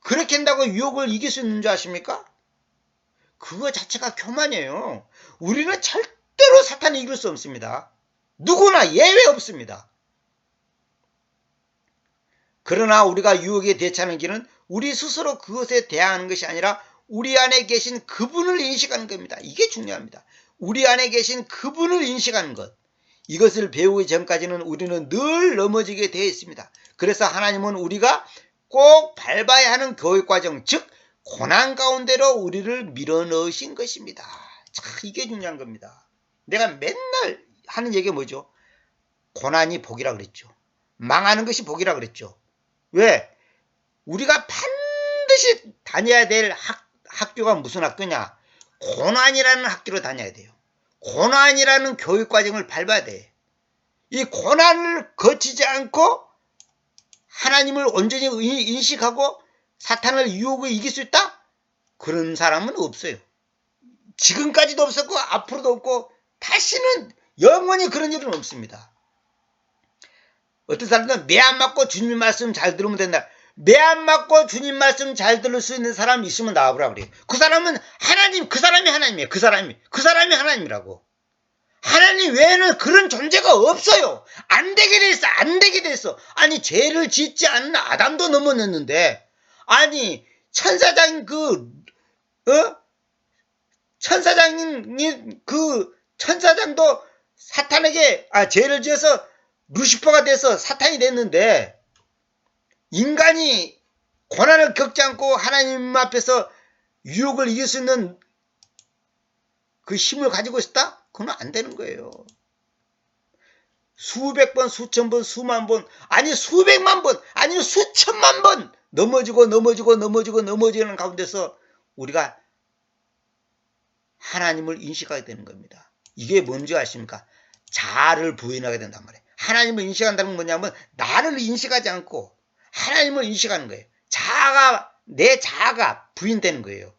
그렇게 한다고 유혹을 이길 수 있는 줄 아십니까? 그거 자체가 교만이에요. 우리는 절대로 사탄을 이길 수 없습니다. 누구나 예외 없습니다. 그러나 우리가 유혹에 대처하는 길은 우리 스스로 그것에 대항하는 것이 아니라 우리 안에 계신 그분을 인식하는 겁니다. 이게 중요합니다. 우리 안에 계신 그분을 인식하는 것. 이것을 배우기 전까지는 우리는 늘 넘어지게 되어 있습니다. 그래서 하나님은 우리가 꼭 밟아야 하는 교육과정, 즉 고난 가운데로 우리를 밀어넣으신 것입니다. 참 이게 중요한 겁니다. 내가 맨날 하는 얘기가 뭐죠? 고난이 복이라 그랬죠. 망하는 것이 복이라 그랬죠. 왜? 우리가 반드시 다녀야 될 학교가 무슨 학교냐? 고난이라는 학교로 다녀야 돼요. 고난이라는 교육과정을 밟아야 돼. 이 고난을 거치지 않고 하나님을 온전히 인식하고 사탄을 유혹을 이길 수 있다? 그런 사람은 없어요. 지금까지도 없었고 앞으로도 없고 다시는 영원히 그런 일은 없습니다. 어떤 사람들은 매 안 맞고 주님 말씀 잘 들으면 된다. 매 안 맞고 주님 말씀 잘 들을 수 있는 사람이 있으면 나와보라 그래요. 그 사람은 하나님, 그 사람이 하나님이에요. 그 사람이 하나님이라고. 하나님 외에는 그런 존재가 없어요. 안 되게 됐어. 안 되게 됐어. 아니 죄를 짓지 않는 아담도 넘어졌는데 아니 천사장인 천사장도 사탄에게 죄를 지어서 루시퍼가 돼서 사탄이 됐는데 인간이 고난을 겪지 않고 하나님 앞에서 유혹을 이길 수 있는 그 힘을 가지고 있다? 그건 안 되는 거예요. 수백 번, 수천 번, 수만 번, 아니 수백만 번, 아니 수천만 번 넘어지는 가운데서 우리가 하나님을 인식하게 되는 겁니다. 이게 뭔지 아십니까? 자아를 부인하게 된단 말이에요. 하나님을 인식한다는 건 뭐냐면 나를 인식하지 않고 하나님을 인식하는 거예요. 내 자아가 부인되는 거예요.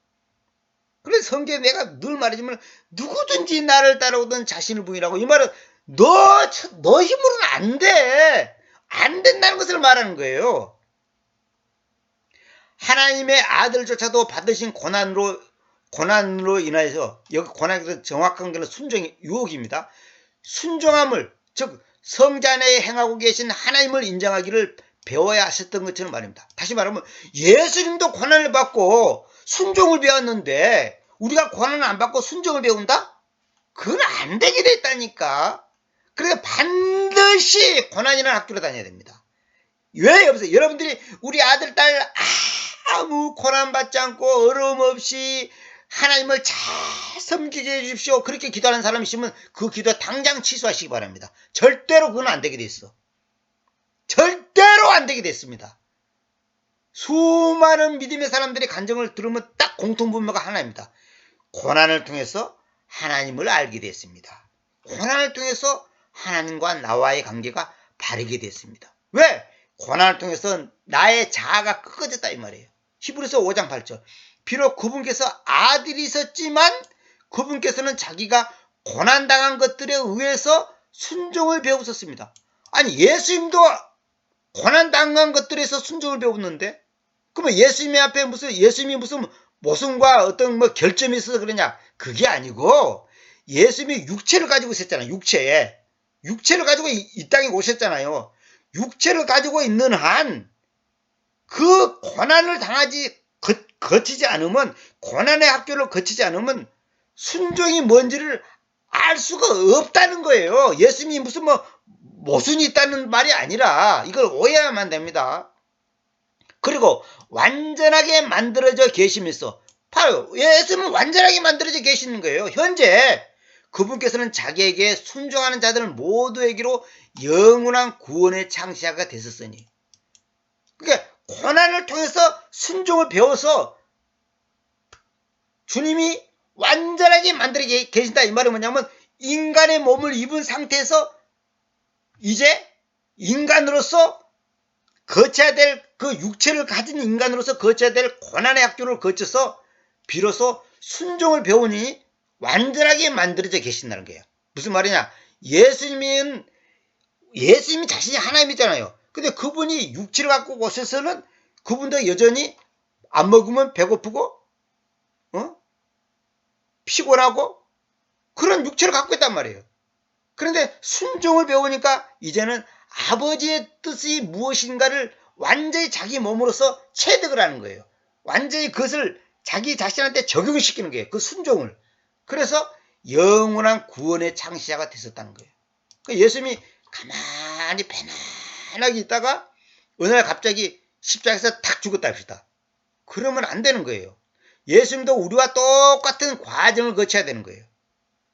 그래서 성경에 내가 늘 말하지만 누구든지 나를 따라오던 자신을 부인하고 이 말은 너 힘으로는 안 돼. 안 된다는 것을 말하는 거예요. 하나님의 아들조차도 받으신 고난으로 인하여서 여기 고난에서 정확한 게는 순종의 유혹입니다. 순종함을 즉 성자 안에 행하고 계신 하나님을 인정하기를 배워야 하셨던 것처럼 말입니다. 다시 말하면 예수님도 고난을 받고 순종을 배웠는데 우리가 고난을 안 받고 순종을 배운다? 그건 안 되게 됐다니까. 그러니까 반드시 고난이라는 학교로 다녀야 됩니다. 왜 여보세요? 여러분들이 우리 아들, 딸 아무 고난받지 않고 어려움 없이 하나님을 잘 섬기게 해주십시오. 그렇게 기도하는 사람이 있으면 그 기도 당장 취소하시기 바랍니다. 절대로 그건 안 되게 돼 있어. 절대로 안 되게 됐습니다. 수많은 믿음의 사람들의 간증을 들으면 딱 공통분모가 하나입니다. 고난을 통해서 하나님을 알게 됐습니다. 고난을 통해서 하나님과 나와의 관계가 바르게 됐습니다. 왜? 고난을 통해서 나의 자아가 꺾어졌다 이 말이에요. 히브리서 5장 8절. 비록 그분께서 아들이 있었지만 그분께서는 자기가 고난당한 것들에 의해서 순종을 배우셨습니다. 아니 예수님도 고난당한 것들에서 순종을 배웠는데 그러면 예수님의 앞에 예수님이 무슨 모순과 어떤 결점이 있어서 그러냐? 그게 아니고 예수님이 육체를 가지고 있었잖아요. 육체를 가지고 이 땅에 오셨잖아요. 육체를 가지고 있는 한 그 고난을 거치지 않으면 고난의 학교를 거치지 않으면 순종이 뭔지를 알 수가 없다는 거예요. 예수님이 무슨 모순이 있다는 말이 아니라 이걸 오해하면 됩니다. 그리고 완전하게 만들어져 계시면서 바로 예수님은 완전하게 만들어져 계시는 거예요. 현재 그분께서는 자기에게 순종하는 자들 모두에게로 영원한 구원의 창시자가 되셨으니 그러니까 고난을 통해서 순종을 배워서 주님이 완전하게 만들어 계신다 이 말은 뭐냐면 인간의 몸을 입은 상태에서 이제 인간으로서 거쳐야 될 그 육체를 가진 인간으로서 거쳐야 될 고난의 학교를 거쳐서 비로소 순종을 배우니 완전하게 만들어져 계신다는 거예요. 무슨 말이냐? 예수님이 자신이 하나님이잖아요. 근데 그분이 육체를 갖고 오셔서는 그분도 여전히 안 먹으면 배고프고 피곤하고 그런 육체를 갖고 있단 말이에요. 그런데 순종을 배우니까 이제는 아버지의 뜻이 무엇인가를 완전히 자기 몸으로서 체득을 하는 거예요. 완전히 그것을 자기 자신한테 적용시키는 거예요. 그 순종을. 그래서 영원한 구원의 창시자가 되셨다는 거예요. 예수님이 가만히 편안하게 있다가 어느 날 갑자기 십자가에서 탁 죽었다 합시다. 그러면 안 되는 거예요. 예수님도 우리와 똑같은 과정을 거쳐야 되는 거예요.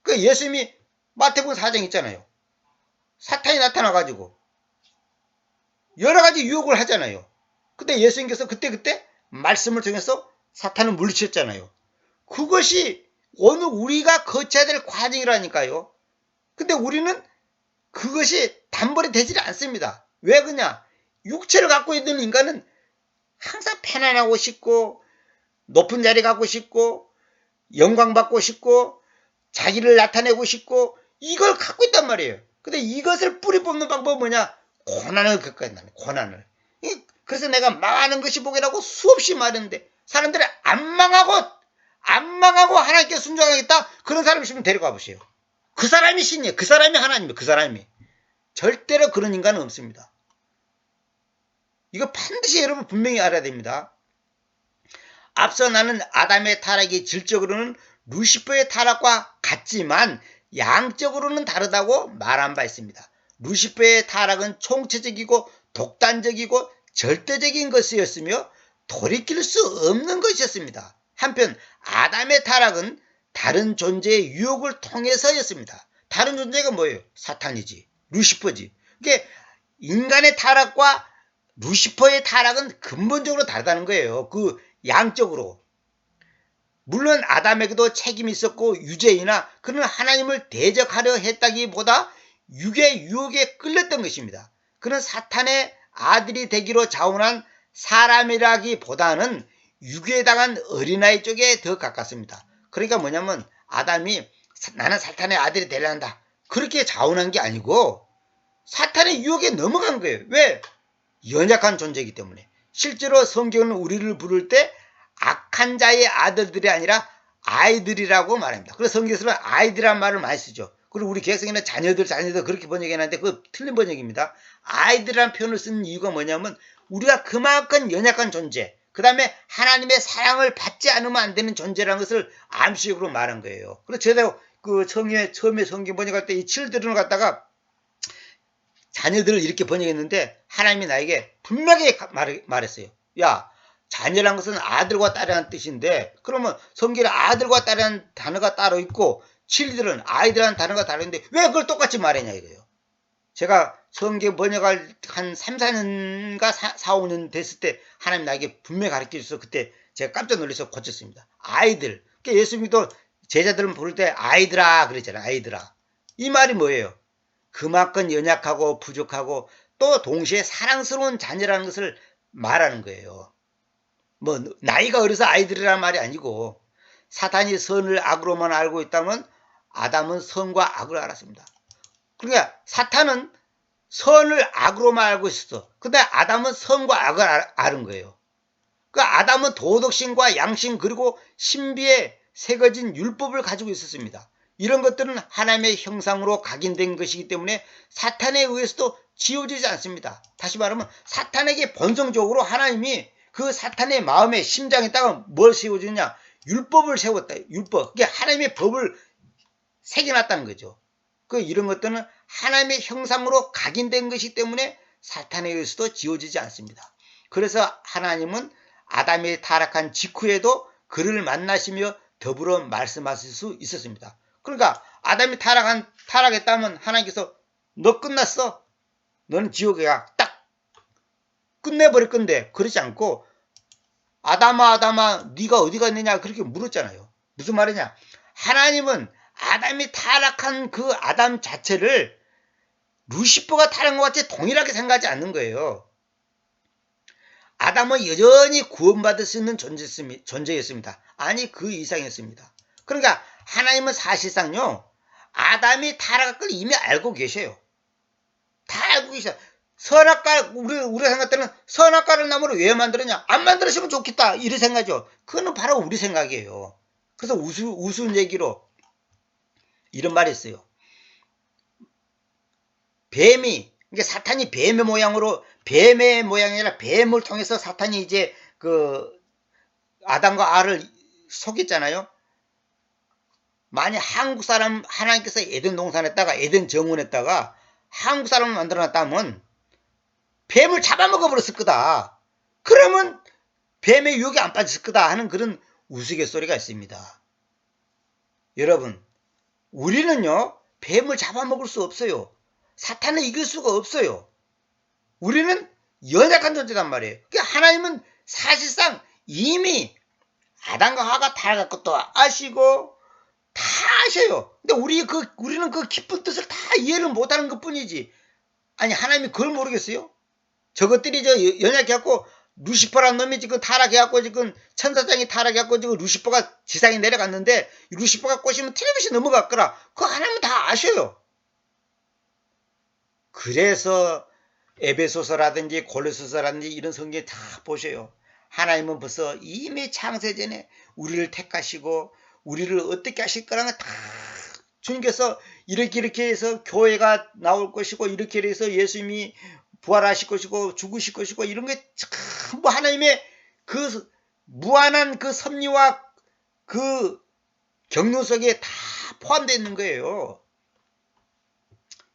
예수님이 마태복음 4장 있잖아요. 사탄이 나타나가지고 여러 가지 유혹을 하잖아요. 근데 예수님께서 그때 말씀을 통해서 사탄을 물리쳤잖아요. 그것이 오늘 우리가 거쳐야 될 과정이라니까요. 근데 우리는 그것이 단번에 되지 않습니다. 왜 그러냐? 육체를 갖고 있는 인간은 항상 편안하고 싶고 높은 자리 갖고 싶고 영광 받고 싶고 자기를 나타내고 싶고 이걸 갖고 있단 말이에요. 근데 이것을 뿌리 뽑는 방법은 뭐냐? 고난을 겪어야 된다는 고난을. 그래서 내가 망하는 것이 복이라고 수없이 말했는데 사람들이 안 망하고 하나님께 순종하겠다? 그런 사람 있으면 데려가 보세요. 그 사람이 신이에요. 그 사람이 하나님이에요. 그 사람이. 절대로 그런 인간은 없습니다. 이거 반드시 여러분 분명히 알아야 됩니다. 앞서 나는 아담의 타락이 질적으로는 루시퍼의 타락과 같지만 양적으로는 다르다고 말한 바 있습니다. 루시퍼의 타락은 총체적이고 독단적이고 절대적인 것이었으며 돌이킬 수 없는 것이었습니다. 한편 아담의 타락은 다른 존재의 유혹을 통해서였습니다. 다른 존재가 뭐예요? 사탄이지. 루시퍼지. 그러니까 인간의 타락과 루시퍼의 타락은 근본적으로 다르다는 거예요. 그 양적으로. 물론 아담에게도 책임이 있었고 유죄이나 그는 하나님을 대적하려 했다기보다 육의 유혹에 끌렸던 것입니다. 그는 사탄의 아들이 되기로 자원한 사람이라기보다는 육에 당한 어린아이 쪽에 더 가깝습니다. 그러니까 뭐냐면 아담이 나는 사탄의 아들이 되려 한다. 그렇게 자원한 게 아니고 사탄의 유혹에 넘어간 거예요. 왜? 연약한 존재이기 때문에. 실제로 성경은 우리를 부를 때 악한 자의 아들들이 아니라 아이들이라고 말합니다. 그래서 성경에서는 아이들이란 말을 많이 쓰죠. 그리고 우리 개성에는 자녀들 그렇게 번역해놨는데 그거 틀린 번역입니다. 아이들이라는 표현을 쓰는 이유가 뭐냐면 우리가 그만큼 연약한 존재, 그 다음에 하나님의 사랑을 받지 않으면 안 되는 존재라는 것을 암시적으로 말한 거예요. 그래서 제가 그 처음에 성경 번역할 때 이 children을 갖다가 자녀들을 이렇게 번역했는데 하나님이 나에게 분명히 말했어요. 야, 자녀란 것은 아들과 딸이라는 뜻인데 그러면 성경에 아들과 딸이라는 단어가 따로 있고 children, 아이들이라는 단어가 따로 있는데 왜 그걸 똑같이 말했냐 이거예요. 제가 성경 번역할 한 3, 4년인가 4, 5년 됐을 때 하나님 나에게 분명히 가르쳐 주셔서 그때 제가 깜짝 놀라서 고쳤습니다. 아이들. 그러니까 예수님도 제자들은 부를 때 아이들아 그랬잖아요. 아이들아. 이 말이 뭐예요? 그만큼 연약하고 부족하고 또 동시에 사랑스러운 자녀라는 것을 말하는 거예요. 뭐 나이가 어려서 아이들이라는 말이 아니고 사탄이 선을 악으로만 알고 있다면 아담은 선과 악을 알았습니다. 그러니까 사탄은 선을 악으로만 알고 있었어. 근데 아담은 선과 악을 아는 거예요. 그 아담은 도덕심과 양심 그리고 신비에 새겨진 율법을 가지고 있었습니다. 이런 것들은 하나님의 형상으로 각인된 것이기 때문에 사탄에 의해서도 지워지지 않습니다. 다시 말하면 사탄에게 본성적으로 하나님이 그 사탄의 마음에 심장에다가 뭘 세워주냐? 율법을 세웠다. 율법. 그게 하나님의 법을 새겨놨다는 거죠. 이런 것들은 하나님의 형상으로 각인된 것이기 때문에 사탄에 의해서도 지워지지 않습니다. 그래서 하나님은 아담이 타락한 직후에도 그를 만나시며 더불어 말씀하실 수 있었습니다. 그러니까 아담이 타락했다면 하나님께서 너 끝났어. 너는 지옥이야. 딱 끝내버릴 건데 그렇지 않고 아담아 네가 어디 갔느냐 그렇게 물었잖아요. 무슨 말이냐? 하나님은 아담이 타락한 그 아담 자체를 루시퍼가 타락한 것 같이 동일하게 생각하지 않는 거예요. 아담은 여전히 구원받을 수 있는 존재였습니다. 아니 그 이상이었습니다. 그러니까 하나님은 사실상요. 아담이 타락할 걸 이미 알고 계셔요. 다 알고 계셔요. 선악과 우리가 생각할 때는 선악과를 나무를 왜 만들었냐? 안 만들었으면 좋겠다 이런 생각이죠. 그거는 바로 우리 생각이에요. 그래서 우스운 얘기로 이런 말이 있어요. 뱀이, 그러니까 사탄이 뱀의 모양이 아니라 뱀을 통해서 사탄이 이제 그 아담과 아를 속였잖아요. 만약 한국 사람 하나님께서 에덴 동산에다가 에덴 정원에다가 한국 사람을 만들어놨다면 뱀을 잡아먹어 버렸을 거다. 그러면 뱀의 유혹에 안 빠졌을 거다 하는 그런 우스갯소리가 있습니다. 여러분, 우리는요 뱀을 잡아먹을 수 없어요. 사탄을 이길 수가 없어요. 우리는 연약한 존재란 말이에요. 그러니까 하나님은 사실상 이미 아담과 하와가 타락할 것도 아시고 다 아셔요. 근데 우리는 그 깊은 뜻을 다 이해를 못하는 것 뿐이지. 아니 하나님이 그걸 모르겠어요? 저것들이 연약해갖고 루시퍼란 놈이 지금 타락해갖고 지금 천사장이 타락해갖고 지금 루시퍼가 지상에 내려갔는데 루시퍼가 꼬시면 틀림없이 넘어갔거라. 그거 하나님은 다 아셔요. 그래서 에베소서라든지 골로새서라든지 이런 성경에 다 보셔요. 하나님은 벌써 이미 창세전에 우리를 택하시고 우리를 어떻게 하실 거라는 다 주님께서 이렇게 해서 교회가 나올 것이고 이렇게 해서 예수님이 부활하실 것이고 죽으실 것이고 이런 게 전부 하나님의 그 무한한 그 섭리와 그 경륜 속에 다 포함되어 있는 거예요.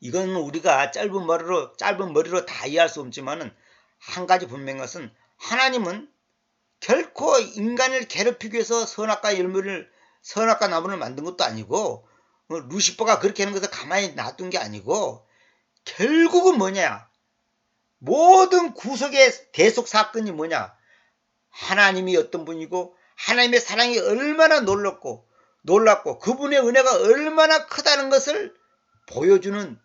이건 우리가 짧은 머리로 다 이해할 수 없지만은 한 가지 분명한 것은 하나님은 결코 인간을 괴롭히기 위해서 선악과 나무를 만든 것도 아니고 루시퍼가 그렇게 하는 것을 가만히 놔둔 게 아니고 결국은 뭐냐? 모든 구속의 대속 사건이 뭐냐? 하나님이 어떤 분이고 하나님의 사랑이 얼마나 놀랍고 그분의 은혜가 얼마나 크다는 것을 보여주는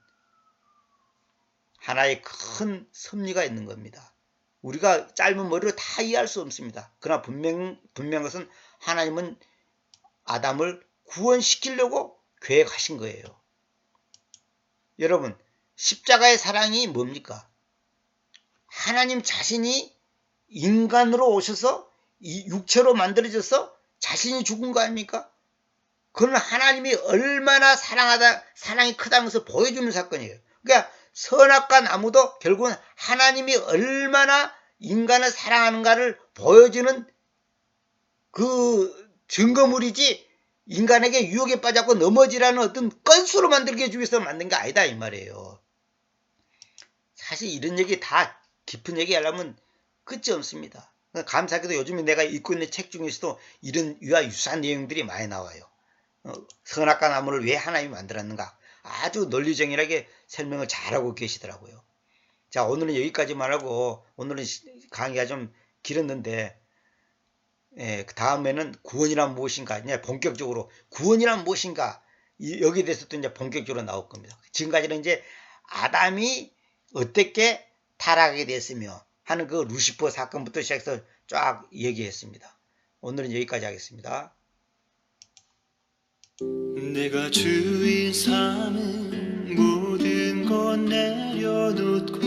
하나의 큰 섭리가 있는 겁니다. 우리가 짧은 머리로 다 이해할 수 없습니다. 그러나 분명한 것은 하나님은 아담을 구원시키려고 계획하신 거예요. 여러분, 십자가의 사랑이 뭡니까? 하나님 자신이 인간으로 오셔서 이 육체로 만들어져서 자신이 죽은 거 아닙니까? 그건 하나님이 얼마나 사랑이 크다는 것을 보여주는 사건이에요. 그러니까 선악과 나무도 결국은 하나님이 얼마나 인간을 사랑하는가를 보여주는 그 증거물이지, 인간에게 유혹에 빠져고 넘어지라는 어떤 건수로 만들게 해주기 위해서 만든 게 아니다 이 말이에요. 사실 이런 얘기 다 깊은 얘기 하려면 끝이 없습니다. 감사하게도 요즘에 내가 읽고 있는 책 중에서도 이런 유사한 내용들이 많이 나와요. 선악과 나무를 왜 하나님이 만들었는가 아주 논리정연하게 설명을 잘하고 계시더라고요. 자, 오늘은 여기까지만 하고, 오늘은 강의가 좀 길었는데, 그 다음에는 구원이란 무엇인가, 이제 본격적으로 구원이란 무엇인가, 여기에 대해서 또 이제 본격적으로 나올 겁니다. 지금까지는 이제 아담이 어떻게 타락하게 됐으며 하는 그 루시퍼 사건부터 시작해서 쫙 얘기했습니다. 오늘은 여기까지 하겠습니다. 내가 주인 삼은 모든 것 내려놓고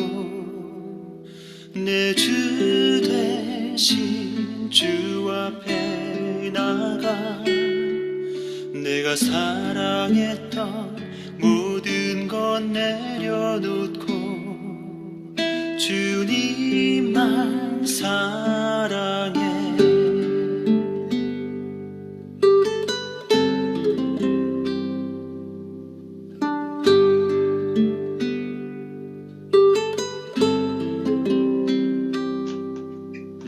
내 주 대신 주 앞에 나가 내가 사랑했던 모든 것 내려놓고 주님만 사랑해.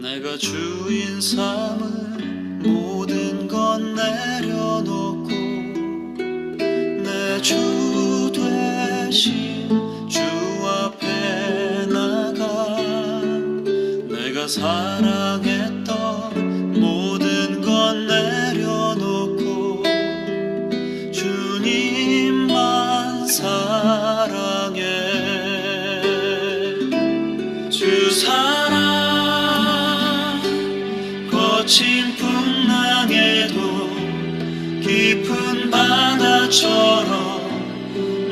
내가 주인 삼은 모든 것 내려놓고 내 주 되신 주 앞에 나가 내가 사랑했던 모든 것 내려놓고 주님만 사랑해. 주 사랑 거친 풍랑에도 깊은 바다처럼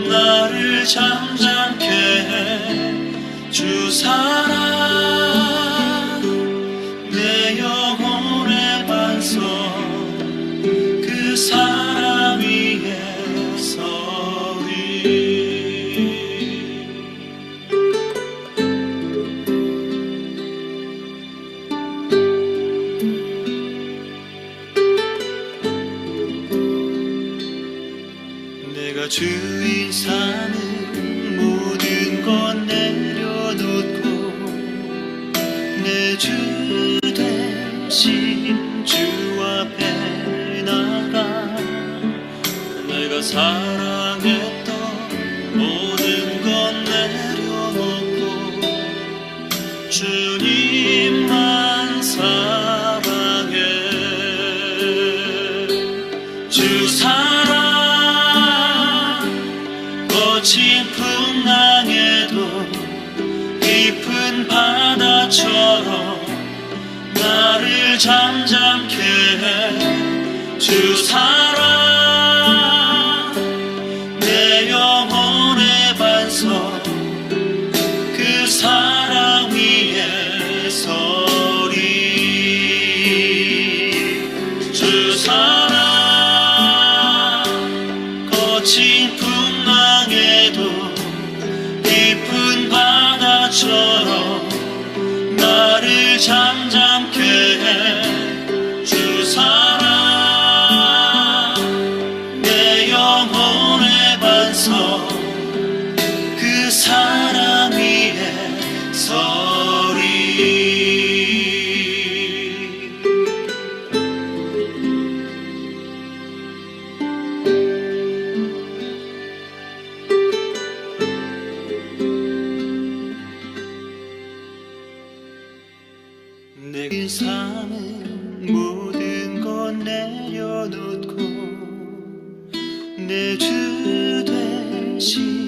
나를 잠잠케 해. 주 사랑 내 영혼의 반석 그 사랑 위에 서리. 내가 주인 삼은 모든 것 내려놓고 내 주 대신 주 앞에 나가 내가 사랑했던 모든 것 내려놓고 주님만 사랑해. 주 사랑 거친 풍랑에도 깊은 바다처럼 나를 잠잠케 해. 주 사랑 내 영혼의 반석 그 사랑 위에 서리. 주 사랑 거친 풍랑에도 깊은 바다처럼 나를 잠잠케 해. 주 사랑 내 영혼의 반석 그 사랑 위에 서리. 내 삶은 모든 것 내려놓고 내 주 대신